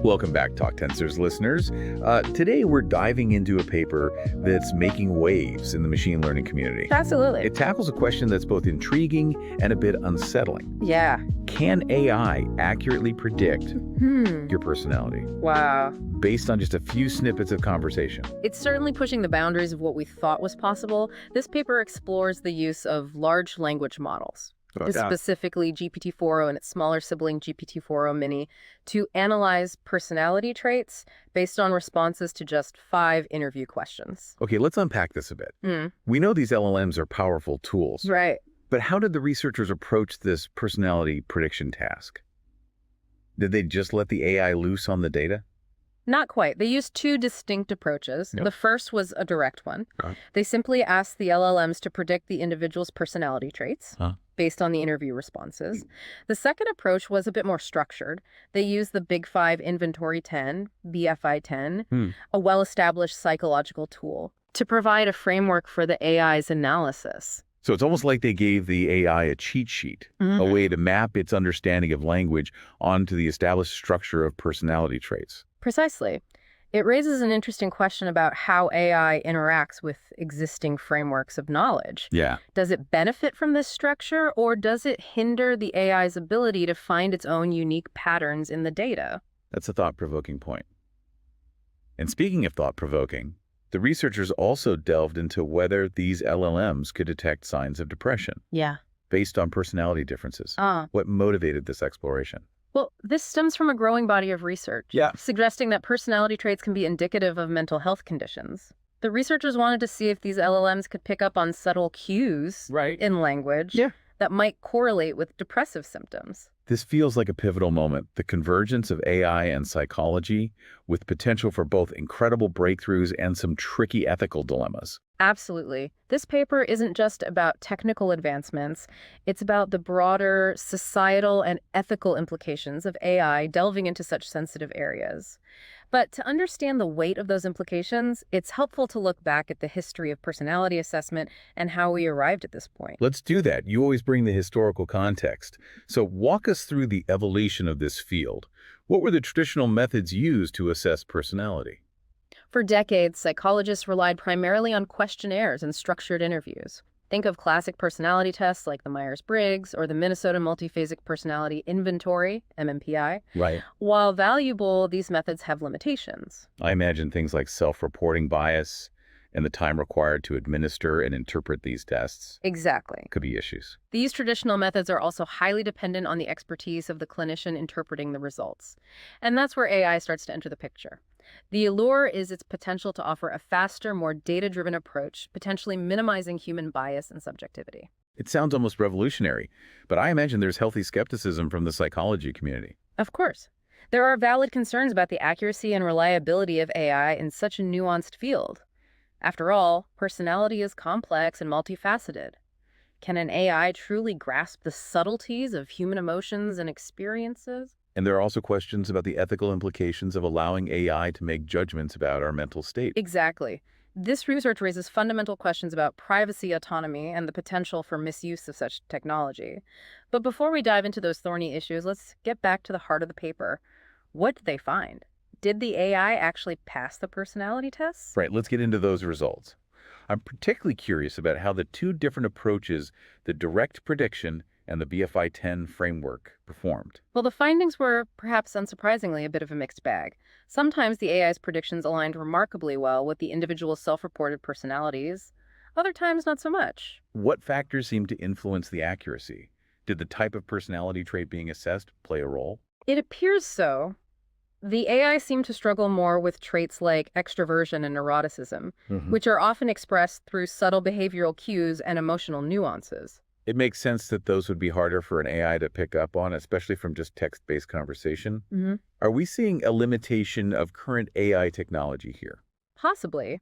Welcome back, Talk Tensors listeners. Today we're diving into a paper that's making waves in the machine learning community. Absolutely. It tackles a question that's both intriguing and a bit unsettling. Yeah. Can AI accurately predict your personality Wow. based on just a few snippets of conversation? It's certainly pushing the boundaries of what we thought was possible. This paper explores the use of large language models, specifically GPT-4o and its smaller sibling GPT-4o mini, to analyze personality traits based on responses to just 5 interview questions. Okay, let's unpack this a bit. We know these LLMs are powerful tools. Right. But how did the researchers approach this personality prediction task? Did they just let the AI loose on the data? Not quite. They used 2 distinct approaches. Yep. The first was a direct one. Right. They simply asked the LLMs to predict the individual's personality traits based on the interview responses. The second approach was a bit more structured. They used the Big 5 Inventory 10, BFI-10, a well-established psychological tool, to provide a framework for the AI's analysis. So it's almost like they gave the AI a cheat sheet, a way to map its understanding of language onto the established structure of personality traits. Precisely. It raises an interesting question about how AI interacts with existing frameworks of knowledge. Yeah. Does it benefit from this structure, or does it hinder the AI's ability to find its own unique patterns in the data? That's a thought-provoking point. And speaking of thought-provoking, the researchers also delved into whether these LLMs could detect signs of depression Yeah. based on personality differences. What motivated this exploration? Well, this stems from a growing body of research, suggesting that personality traits can be indicative of mental health conditions. The researchers wanted to see if these LLMs could pick up on subtle cues in language that might correlate with depressive symptoms. This feels like a pivotal moment, the convergence of AI and psychology, with potential for both incredible breakthroughs and some tricky ethical dilemmas. Absolutely. This paper isn't just about technical advancements. It's about the broader societal and ethical implications of AI delving into such sensitive areas. But to understand the weight of those implications, it's helpful to look back at the history of personality assessment and how we arrived at this point. Let's do that. You always bring the historical context. So walk us through the evolution of this field. What were the traditional methods used to assess personality? For decades, psychologists relied primarily on questionnaires and structured interviews. Think of classic personality tests like the Myers-Briggs or the Minnesota Multiphasic Personality Inventory, MMPI. Right. While valuable, these methods have limitations. I imagine things like self-reporting bias and the time required to administer and interpret these tests Exactly. could be issues. These traditional methods are also highly dependent on the expertise of the clinician interpreting the results. And that's where AI starts to enter the picture. The allure is its potential to offer a faster, more data-driven approach, potentially minimizing human bias and subjectivity. It sounds almost revolutionary, but I imagine there's healthy skepticism from the psychology community. Of course. There are valid concerns about the accuracy and reliability of AI in such a nuanced field. After all, personality is complex and multifaceted. Can an AI truly grasp the subtleties of human emotions and experiences? And there are also questions about the ethical implications of allowing AI to make judgments about our mental state. Exactly. This research raises fundamental questions about privacy, autonomy, and the potential for misuse of such technology. But before we dive into those thorny issues, let's get back to the heart of the paper. What did they find? Did the AI actually pass the personality tests? Right, let's get into those results. I'm particularly curious about how the 2 different approaches, the direct prediction and the BFI-10 framework, performed. Well, the findings were, perhaps unsurprisingly, a bit of a mixed bag. Sometimes the AI's predictions aligned remarkably well with the individual's self-reported personalities. Other times, not so much. What factors seem to influence the accuracy? Did the type of personality trait being assessed play a role? It appears so. The AI seemed to struggle more with traits like extroversion and neuroticism, which are often expressed through subtle behavioral cues and emotional nuances. It makes sense that those would be harder for an AI to pick up on, especially from just text-based conversation. Are we seeing a limitation of current AI technology here? Possibly.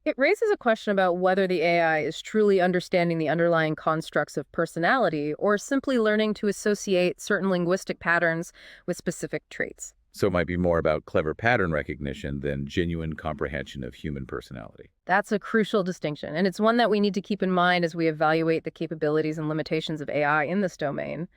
It raises a question about whether the AI is truly understanding the underlying constructs of personality or simply learning to associate certain linguistic patterns with specific traits. So it might be more about clever pattern recognition than genuine comprehension of human personality. That's a crucial distinction, and it's one that we need to keep in mind as we evaluate the capabilities and limitations of AI in this domain.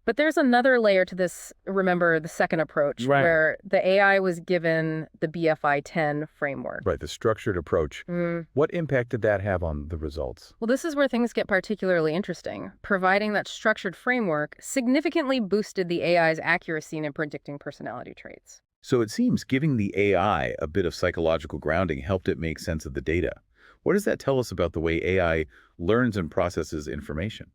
But there's another layer to this, remember, the second approach, Right. where the AI was given the BFI-10 framework. Right, the structured approach. What impact did that have on the results? Well, this is where things get particularly interesting. Providing that structured framework significantly boosted the AI's accuracy in predicting personality traits. So it seems giving the AI a bit of psychological grounding helped it make sense of the data. What does that tell us about the way AI learns and processes information?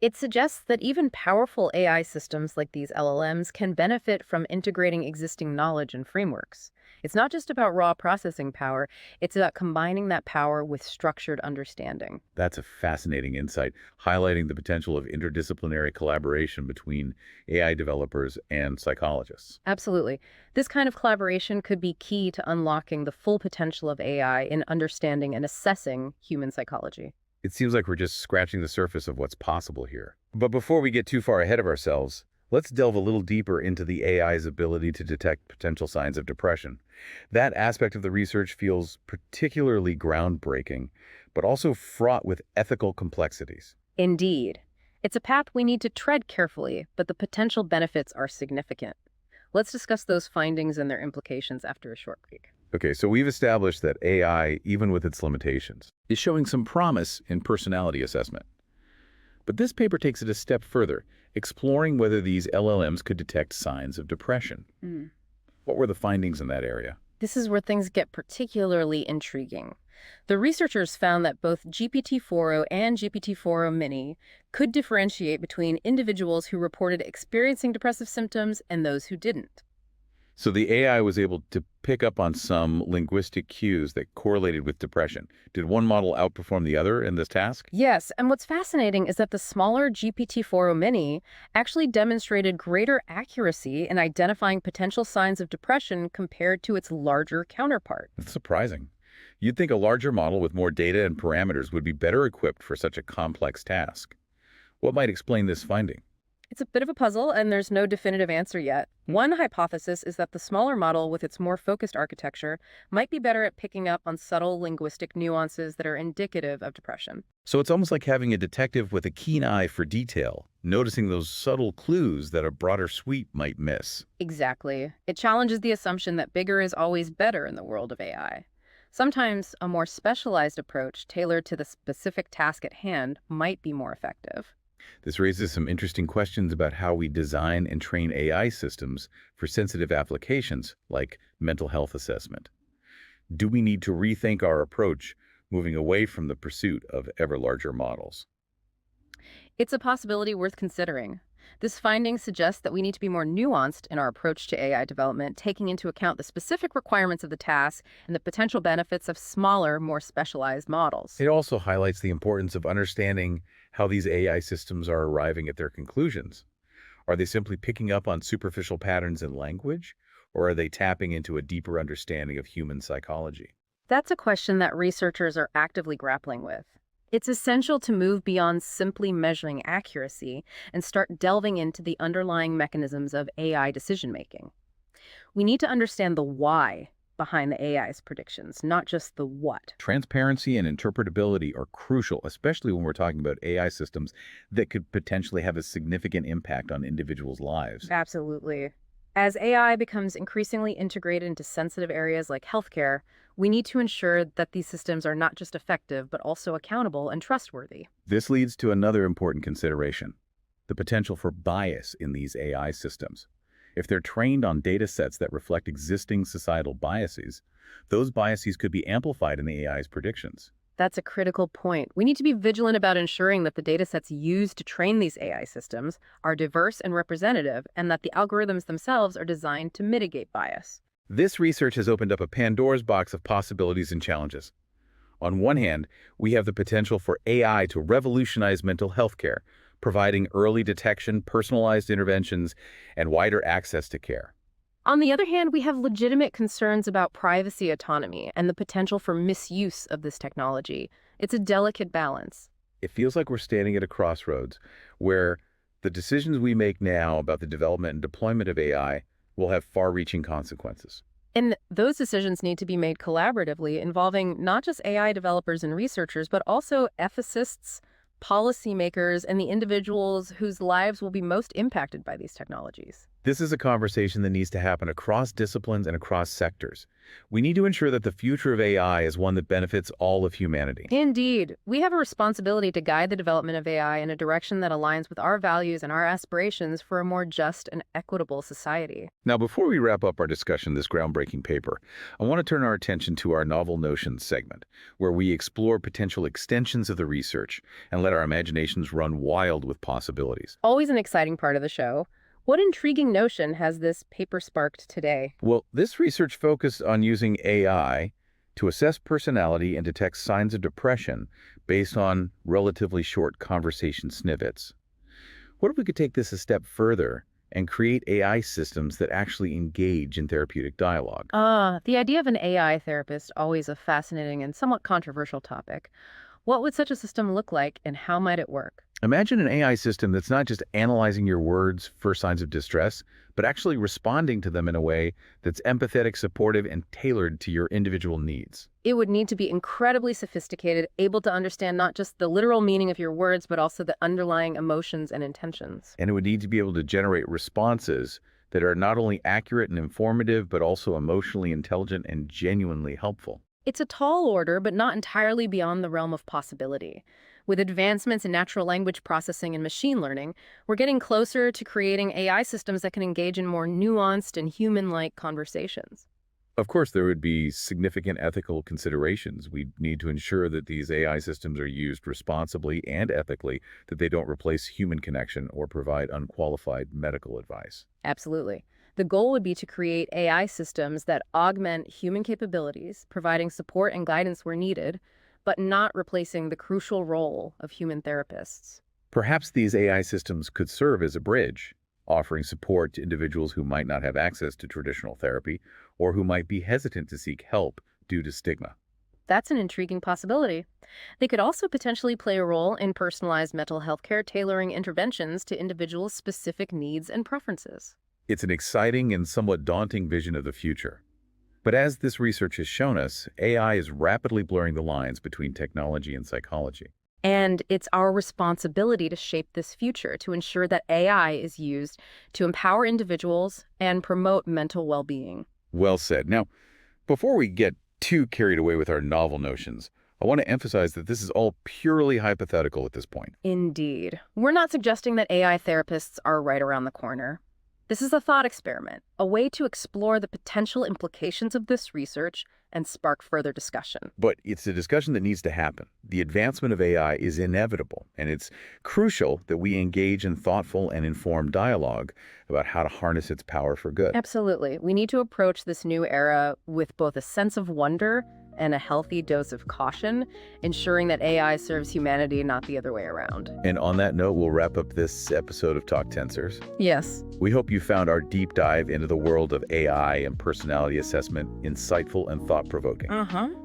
It suggests that even powerful AI systems like these LLMs can benefit from integrating existing knowledge and frameworks. It's not just about raw processing power, it's about combining that power with structured understanding. That's a fascinating insight, highlighting the potential of interdisciplinary collaboration between AI developers and psychologists. Absolutely. This kind of collaboration could be key to unlocking the full potential of AI in understanding and assessing human psychology. It seems like we're just scratching the surface of what's possible here. But before we get too far ahead of ourselves, let's delve a little deeper into the AI's ability to detect potential signs of depression. That aspect of the research feels particularly groundbreaking, but also fraught with ethical complexities. Indeed. It's a path we need to tread carefully, but the potential benefits are significant. Let's discuss those findings and their implications after a short break. Okay, so we've established that AI, even with its limitations, is showing some promise in personality assessment. But this paper takes it a step further, exploring whether these LLMs could detect signs of depression. What were the findings in that area? This is where things get particularly intriguing. The researchers found that both GPT-4o and GPT-4o Mini could differentiate between individuals who reported experiencing depressive symptoms and those who didn't. So the AI was able to pick up on some linguistic cues that correlated with depression. Did one model outperform the other in this task? Yes, and what's fascinating is that the smaller GPT-4o Mini actually demonstrated greater accuracy in identifying potential signs of depression compared to its larger counterpart. That's surprising. You'd think a larger model with more data and parameters would be better equipped for such a complex task. What might explain this finding? It's a bit of a puzzle, and there's no definitive answer yet. One hypothesis is that the smaller model with its more focused architecture might be better at picking up on subtle linguistic nuances that are indicative of depression. So it's almost like having a detective with a keen eye for detail, noticing those subtle clues that a broader sweep might miss. Exactly. It challenges the assumption that bigger is always better in the world of AI. Sometimes a more specialized approach tailored to the specific task at hand might be more effective. This raises some interesting questions about how we design and train AI systems for sensitive applications like mental health assessment. Do we need to rethink our approach, moving away from the pursuit of ever larger models? It's a possibility worth considering. This finding suggests that we need to be more nuanced in our approach to AI development, taking into account the specific requirements of the task and the potential benefits of smaller, more specialized models. It also highlights the importance of understanding how these AI systems are arriving at their conclusions. Are they simply picking up on superficial patterns in language, or are they tapping into a deeper understanding of human psychology? That's a question that researchers are actively grappling with. It's essential to move beyond simply measuring accuracy and start delving into the underlying mechanisms of AI decision-making. We need to understand the why behind the AI's predictions, not just the what. Transparency and interpretability are crucial, especially when we're talking about AI systems that could potentially have a significant impact on individuals' lives. Absolutely. As AI becomes increasingly integrated into sensitive areas like healthcare, we need to ensure that these systems are not just effective, but also accountable and trustworthy. This leads to another important consideration: the potential for bias in these AI systems. If they're trained on data sets that reflect existing societal biases, those biases could be amplified in the AI's predictions. That's a critical point. We need to be vigilant about ensuring that the data sets used to train these AI systems are diverse and representative, and that the algorithms themselves are designed to mitigate bias. This research has opened up a Pandora's box of possibilities and challenges. On one hand, we have the potential for AI to revolutionize mental health care, providing early detection, personalized interventions, and wider access to care. On the other hand, we have legitimate concerns about privacy autonomy and the potential for misuse of this technology. It's a delicate balance. It feels like we're standing at a crossroads where the decisions we make now about the development and deployment of AI will have far-reaching consequences. And those decisions need to be made collaboratively, involving not just AI developers and researchers, but also ethicists, policymakers, and the individuals whose lives will be most impacted by these technologies. This is a conversation that needs to happen across disciplines and across sectors. We need to ensure that the future of AI is one that benefits all of humanity. Indeed, we have a responsibility to guide the development of AI in a direction that aligns with our values and our aspirations for a more just and equitable society. Now, before we wrap up our discussion of this groundbreaking paper, I want to turn our attention to our Novel Notions segment, where we explore potential extensions of the research and let our imaginations run wild with possibilities. Always an exciting part of the show. What intriguing notion has this paper sparked today? Well, this research focused on using AI to assess personality and detect signs of depression based on relatively short conversation snippets. What if we could take this a step further and create AI systems that actually engage in therapeutic dialogue? The idea of an AI therapist, always a fascinating and somewhat controversial topic. What would such a system look like, and how might it work? Imagine an AI system that's not just analyzing your words for signs of distress, but actually responding to them in a way that's empathetic, supportive, and tailored to your individual needs. It would need to be incredibly sophisticated, able to understand not just the literal meaning of your words, but also the underlying emotions and intentions. And it would need to be able to generate responses that are not only accurate and informative, but also emotionally intelligent and genuinely helpful. It's a tall order, but not entirely beyond the realm of possibility. With advancements in natural language processing and machine learning, we're getting closer to creating AI systems that can engage in more nuanced and human-like conversations. Of course, there would be significant ethical considerations. We need to ensure that these AI systems are used responsibly and ethically, that they don't replace human connection or provide unqualified medical advice. Absolutely. The goal would be to create AI systems that augment human capabilities, providing support and guidance where needed, but not replacing the crucial role of human therapists. Perhaps these AI systems could serve as a bridge, offering support to individuals who might not have access to traditional therapy or who might be hesitant to seek help due to stigma. That's an intriguing possibility. They could also potentially play a role in personalized mental health care, tailoring interventions to individuals' specific needs and preferences. It's an exciting and somewhat daunting vision of the future. But as this research has shown us, AI is rapidly blurring the lines between technology and psychology. And it's our responsibility to shape this future, to ensure that AI is used to empower individuals and promote mental well-being. Well said. Now, before we get too carried away with our novel notions, I want to emphasize that this is all purely hypothetical at this point. Indeed. We're not suggesting that AI therapists are right around the corner. This is a thought experiment, a way to explore the potential implications of this research and spark further discussion. But it's a discussion that needs to happen. The advancement of AI is inevitable, and it's crucial that we engage in thoughtful and informed dialogue about how to harness its power for good. Absolutely. We need to approach this new era with both a sense of wonder and a healthy dose of caution, ensuring that AI serves humanity, not the other way around. And on that note, we'll wrap up this episode of Talk Tensors. Yes. We hope you found our deep dive into the world of AI and personality assessment insightful and thought-provoking.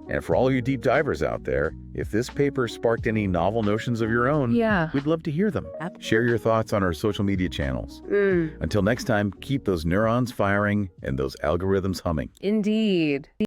And for all you deep divers out there, if this paper sparked any novel notions of your own, we'd love to hear them. Share your thoughts on our social media channels. Until next time, keep those neurons firing and those algorithms humming. Indeed.